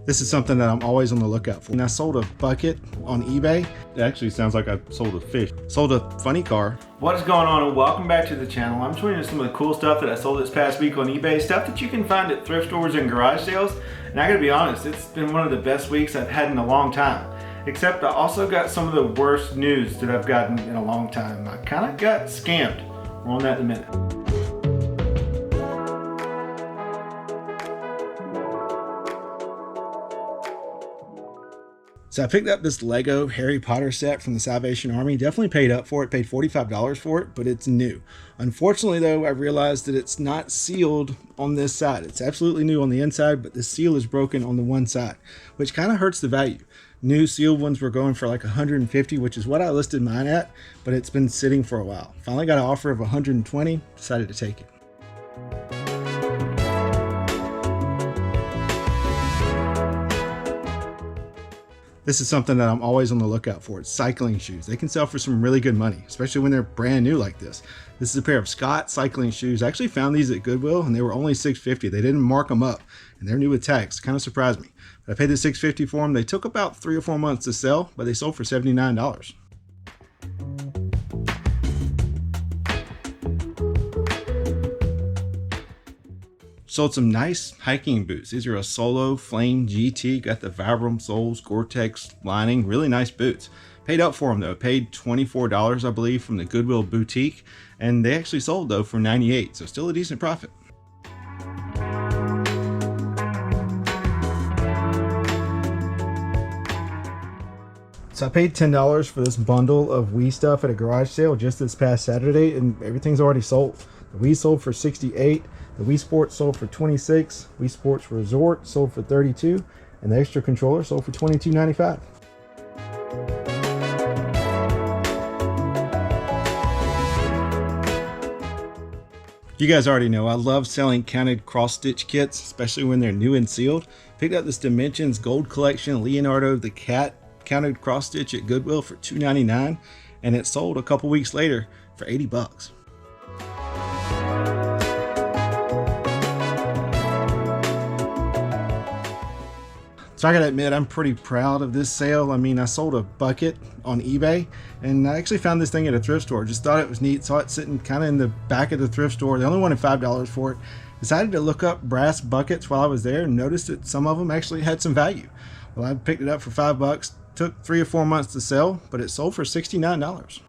This is something that I'm always on the lookout for. And I sold a bucket on eBay. It actually sounds like I sold a fish. Sold a funny car. What is going on, and welcome back to the channel. I'm showing you some of the cool stuff that I sold this past week on eBay, stuff that you can find at thrift stores and garage sales. And I gotta be honest, it's been one of the best weeks I've had in a long time. Except I also got some of the worst news that I've gotten in a long time. I kind of got scammed. More on that in a minute. So I picked up this Lego Harry Potter set from the Salvation Army. Definitely paid up for it, paid $45 for it, but it's new. Unfortunately though, I realized that it's not sealed on this side. It's absolutely new on the inside, but the seal is broken on the one side, which kind of hurts the value. New sealed ones were going for like 150, which is what I listed mine at, but it's been sitting for a while. Finally got an offer of 120, decided to take it. This is something that I'm always on the lookout for. It's cycling shoes. They can sell for some really good money, especially when they're brand new like this. This is a pair of Scott cycling shoes. I actually found these at Goodwill and they were only $6.50. They didn't mark them up and they're new with tags. Kind of surprised me. But I paid the $6.50 for them. They took about 3 or 4 months to sell, but they sold for $79. Sold some nice hiking boots. These are a Solo Flame GT. Got the Vibram soles, Gore-Tex lining. Really nice boots. Paid up for them though. Paid $24, I believe, from the Goodwill boutique. And they actually sold though for $98. So still a decent profit. So I paid $10 for this bundle of Wii stuff at a garage sale just this past Saturday, and everything's already sold. The Wii sold for $68, the Wii Sports sold for $26, Wii Sports Resort sold for $32, and the extra controller sold for $22.95. You guys already know I love selling counted cross-stitch kits, especially when they're new and sealed. Picked up this Dimensions Gold Collection Leonardo the Cat counted cross-stitch at Goodwill for $2.99, and it sold a couple weeks later for $80. So I gotta admit, I'm pretty proud of this sale. I mean, I sold a bucket on eBay and I actually found this thing at a thrift store. Just thought it was neat. Saw it sitting kind of in the back of the thrift store. They only wanted $5 for it. Decided to look up brass buckets while I was there and noticed that some of them actually had some value. Well, I picked it up for $5. Took 3 or 4 months to sell, but it sold for $69.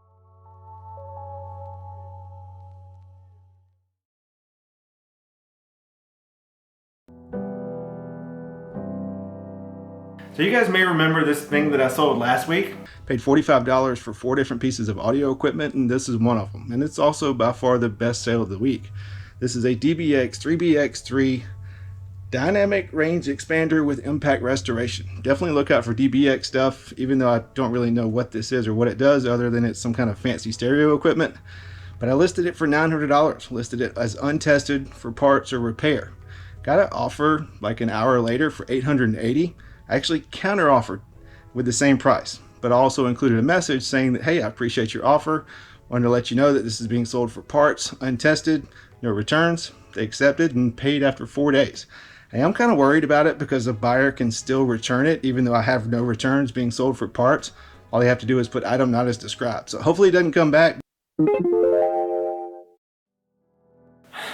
So you guys may remember this thing that I sold last week. Paid $45 for 4 different pieces of audio equipment, and this is one of them. And it's also by far the best sale of the week. This is a DBX 3BX3 dynamic range expander with impact restoration. Definitely look out for DBX stuff, even though I don't really know what this is or what it does other than it's some kind of fancy stereo equipment. But I listed it for $900, listed it as untested for parts or repair. Got an offer like an hour later for $880. I actually counter offered with the same price, but I also included a message saying that, hey, I appreciate your offer. Wanted to let you know that this is being sold for parts, untested, no returns. They accepted and paid after 4 days. I am kind of worried about it because the buyer can still return it, even though I have no returns being sold for parts. All they have to do is put item not as described. So hopefully it doesn't come back.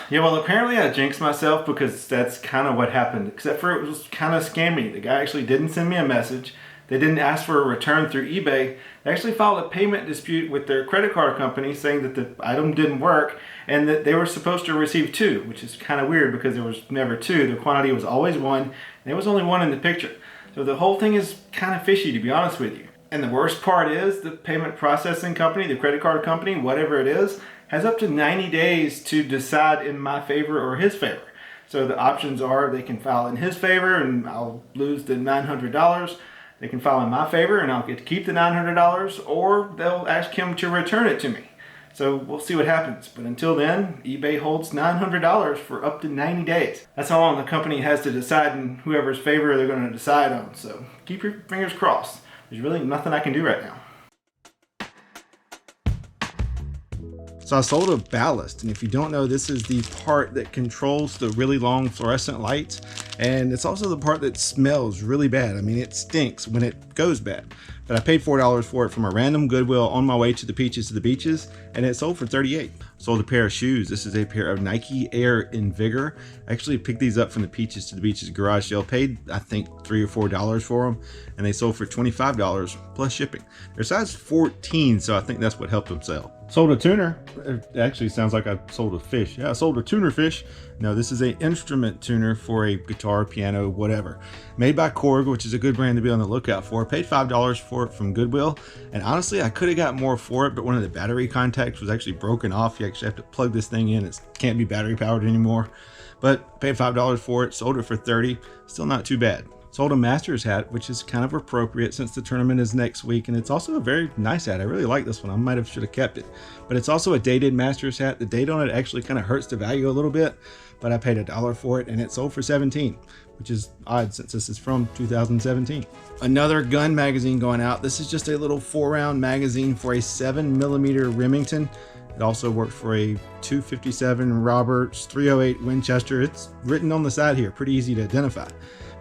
Yeah, well, apparently I jinxed myself because that's kind of what happened. Except for it was kind of scammy. The guy actually didn't send me a message. They didn't ask for a return through eBay. They actually filed a payment dispute with their credit card company saying that the item didn't work and that they were supposed to receive 2, which is kind of weird because there was never 2. The quantity was always 1, and there was only 1 in the picture. So the whole thing is kind of fishy, to be honest with you. And the worst part is the payment processing company, the credit card company, whatever it is, has up to 90 days to decide in my favor or his favor. So the options are they can file in his favor and I'll lose the $900. They can file in my favor and I'll get to keep the $900, or they'll ask him to return it to me. So we'll see what happens. But until then, eBay holds $900 for up to 90 days. That's how long the company has to decide in whoever's favor they're going to decide on. So keep your fingers crossed. There's really nothing I can do right now. So I sold a ballast, and if you don't know, this is the part that controls the really long fluorescent lights. And it's also the part that smells really bad. I mean, it stinks when it goes bad. But I paid $4 for it from a random Goodwill on my way to the Peaches to the Beaches, and it sold for $38. Sold a pair of shoes. This is a pair of Nike Air Invigor. I actually picked these up from the Peaches to the Beaches garage sale. Paid, I think, $3 or $4 for them, and they sold for $25 plus shipping. They're size 14, so I think that's what helped them sell. Sold a tuner. It actually sounds like I sold a fish. Yeah, I sold a tuner fish. No, this is an instrument tuner for a guitar, piano, whatever. Made by Korg, which is a good brand to be on the lookout for. Paid $5 for it from Goodwill. And honestly, I could have got more for it, but one of the battery contacts was actually broken off. You actually have to plug this thing in. It can't be battery powered anymore. But paid $5 for it. Sold it for $30. Still not too bad. Sold a Masters hat, which is kind of appropriate since the tournament is next week, and it's also a very nice hat. I really like this one. I should have kept it. But it's also a dated Masters hat. The date on it actually kind of hurts the value a little bit, but I paid $1 for it, and it sold for $17, which is odd since this is from 2017. Another gun magazine going out. This is just a little 4-round magazine for a 7mm Remington. It also works for a .257 Roberts, .308 Winchester. It's written on the side here, pretty easy to identify.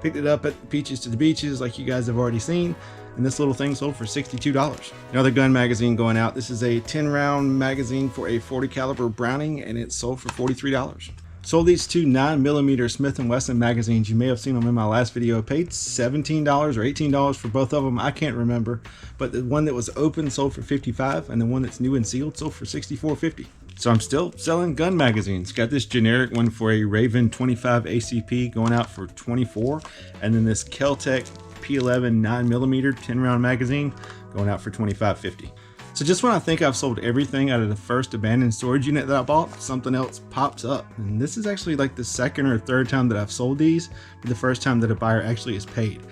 Picked it up at the Peaches to the Beaches, like you guys have already seen, and this little thing sold for $62. Another gun magazine going out. This is a 10-round magazine for a .40 caliber Browning, and it sold for $43. Sold these two 9mm Smith & Wesson magazines. You may have seen them in my last video. Paid $17 or $18 for both of them. I can't remember, but the one that was open sold for $55, and the one that's new and sealed sold for $64.50. So I'm still selling gun magazines. Got this generic one for a Raven 25 ACP going out for $24, and then this Kel-Tec P11 9mm 10-round magazine going out for $25.50. So just when I think I've sold everything out of the first abandoned storage unit that I bought, something else pops up. And this is actually like the second or third time that I've sold these, but the first time that a buyer actually is paid.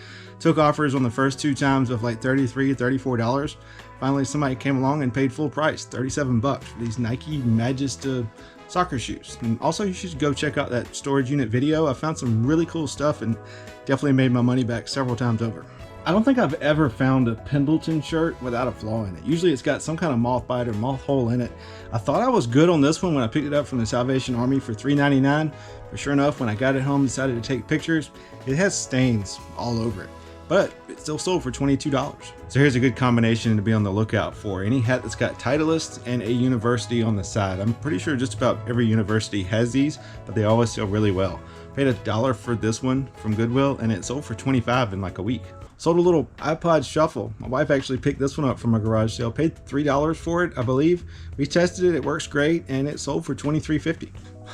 Took offers on the first 2 times of like $33, $34. Finally, somebody came along and paid full price, $37 for these Nike Magista soccer shoes. And also, you should go check out that storage unit video. I found some really cool stuff and definitely made my money back several times over. I don't think I've ever found a Pendleton shirt without a flaw in it. Usually it's got some kind of moth bite or moth hole in it. I thought I was good on this one when I picked it up from the Salvation Army for $3.99, but sure enough, when I got it home and decided to take pictures, it has stains all over it. But it still sold for $22. So here's a good combination to be on the lookout for. Any hat that's got Titleist and a university on the side. I'm pretty sure just about every university has these, but they always sell really well. Paid $1 for this one from Goodwill, and it sold for $25 in like a week. Sold a little iPod Shuffle. My wife actually picked this one up from a garage sale. Paid $3 for it, I believe. We tested it, it works great, and it sold for $23.50.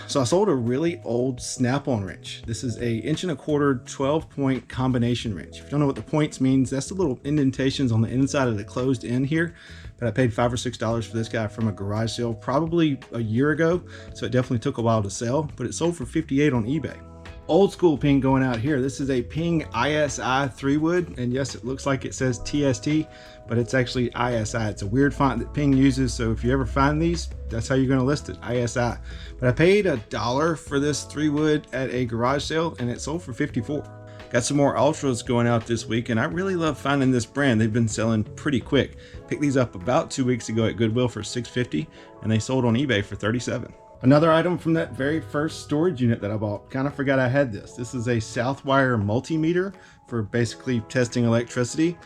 So I sold a really old Snap-on wrench. This is a 1 1/4 12-point combination wrench. If you don't know what the points means, that's the little indentations on the inside of the closed end here. But I paid $5 or $6 for this guy from a garage sale probably a year ago, so it definitely took a while to sell, but it sold for $58 on eBay. Old school Ping going out here. This is a Ping ISI 3-wood, and yes, it looks like it says TST, but it's actually ISI. It's a weird font that Ping uses, so if you ever find these, that's how you're going to list it, ISI. But I paid $1 for this 3-wood at a garage sale, and it sold for $54. Got some more Ultras going out this week, and I really love finding this brand. They've been selling pretty quick. Picked these up about 2 weeks ago at Goodwill for $6.50, and they sold on eBay for $37. Another item from that very first storage unit that I bought. Kind of forgot I had this. This is a Southwire multimeter for basically testing electricity.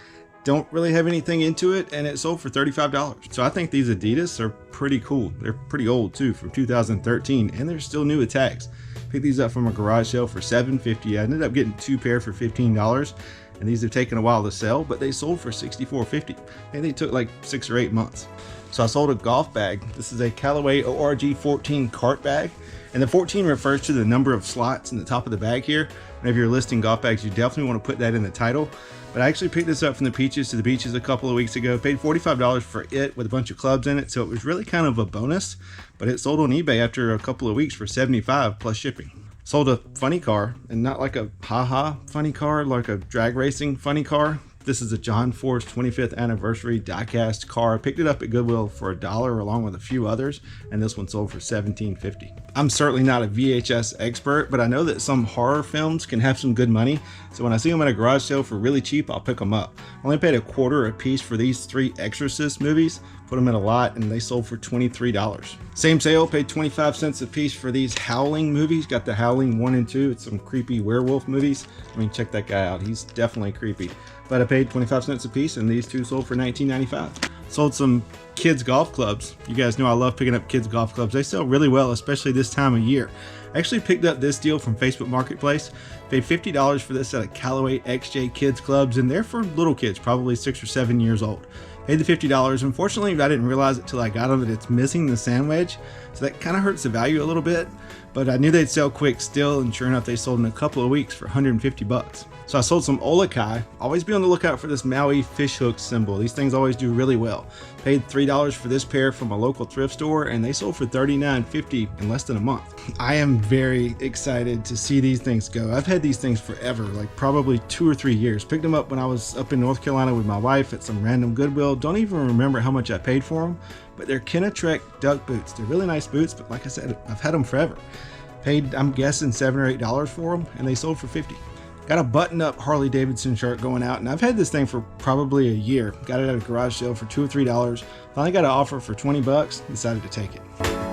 Don't really have anything into it, and it sold for $35. So I think these Adidas are pretty cool. They're pretty old too, from 2013, and they're still new with tags. Picked these up from a garage sale for $7.50. I ended up getting 2 pair for $15, and these have taken a while to sell, but they sold for $64.50. And they took like 6 or 8 months. So I sold a golf bag. This is a Callaway ORG 14 cart bag, and the 14 refers to the number of slots in the top of the bag here. And if you're listing golf bags, you definitely want to put that in the title. But I actually picked this up from the Peaches to the Beaches a couple of weeks ago. Paid $45 for it with a bunch of clubs in it, so it was really kind of a bonus. But it sold on eBay after a couple of weeks for $75 plus shipping. Sold a funny car, and not like a ha-ha funny car, like a drag racing funny car. This is a John Force 25th anniversary diecast car. Picked it up at Goodwill for $1 along with a few others, and this one sold for $17.50. I'm certainly not a VHS expert, but I know that some horror films can have some good money, so when I see them at a garage sale for really cheap, I'll pick them up. Only paid a quarter a piece for these 3 Exorcist movies. Put them in a lot and they sold for $23. Same sale, paid 25 cents a piece for these Howling movies. Got the Howling 1 and 2. It's some creepy werewolf movies. I mean, check that guy out. He's definitely creepy. But I paid 25 cents a piece and these 2 sold for $19.95. Sold some kids golf clubs. You guys know I love picking up kids golf clubs. They sell really well, especially this time of year. I actually picked up this deal from Facebook Marketplace. Paid $50 for this set of Callaway XJ kids clubs, and they're for little kids, probably 6 or 7 years old. Paid the $50. Unfortunately, I didn't realize it till I got them that it's missing the sand wedge, so that kind of hurts the value a little bit. But I knew they'd sell quick still, and sure enough, they sold in a couple of weeks for $150. So I sold some Olakai. Always be on the lookout for this Maui fishhook symbol. These things always do really well. Paid $3 for this pair from a local thrift store, and they sold for $39.50 in less than a month. I am very excited to see these things go. I've had these things forever, like probably 2 or 3 years. Picked them up when I was up in North Carolina with my wife at some random Goodwill. Don't even remember how much I paid for them, but they're Kenetrek duck boots. They're really nice boots, but like I said, I've had them forever. Paid, I'm guessing, $7 or $8 for them, and they sold for $50. Got a button-up Harley Davidson shirt going out, and I've had this thing for probably a year. Got it at a garage sale for $2 or $3. Finally got an offer for $20. Decided to take it.